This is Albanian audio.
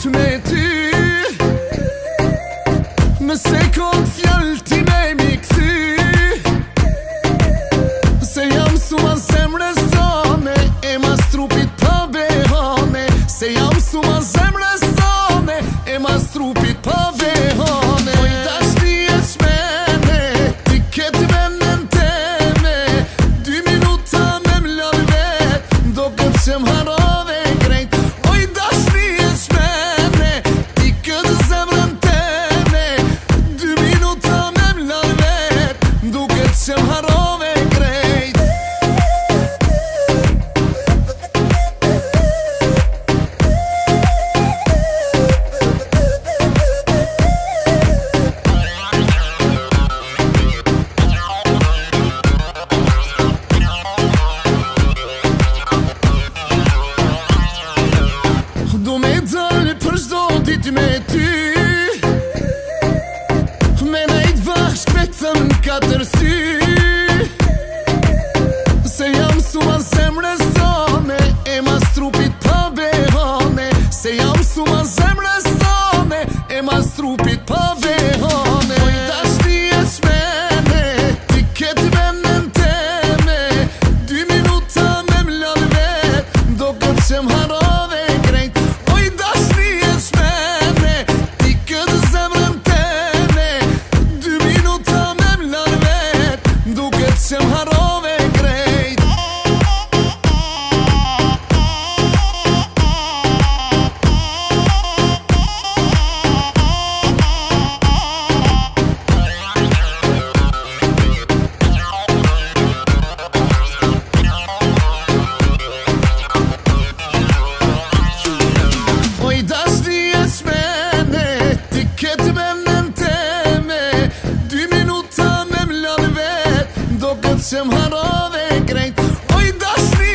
minut me ty. Në sekund fjallë ti me mi këthy. Se jam suma zemrës tone, e mas trupit pa behane. Se jam suma zemrës tone, e mas trupit pa behane. Oj dashni e shmene, ti ketë menen teme. 2 minuta me m'lon vet, do këtë që m'harove krejt. Oj dashni e shmene, ti këtë zemrën teme. 2 minuta me m'lon vet, do këtë që m'harove krejt. Du me dalë për shdo dit me ty. Me nejt bashk vetëm 4 sy. Se jam suma zemrës tone, e mas trupit pa behane. Se jam suma zemrës tone, e mas trupit pa behane. Oj dashni e shmene, ti ketë menen teme. 2 minuta me m'lon vet, do këtë që m'harove krejt. Oj dashni e shmene, ti këtë zemrën teme. 2 minuta me m'lon vet, do këtë që m'harove krejt. Oj dashni e shmene, ti ketë menen teme. 2 minuta me m'lon vet, do këtë që m'harove krejt. Oj dashni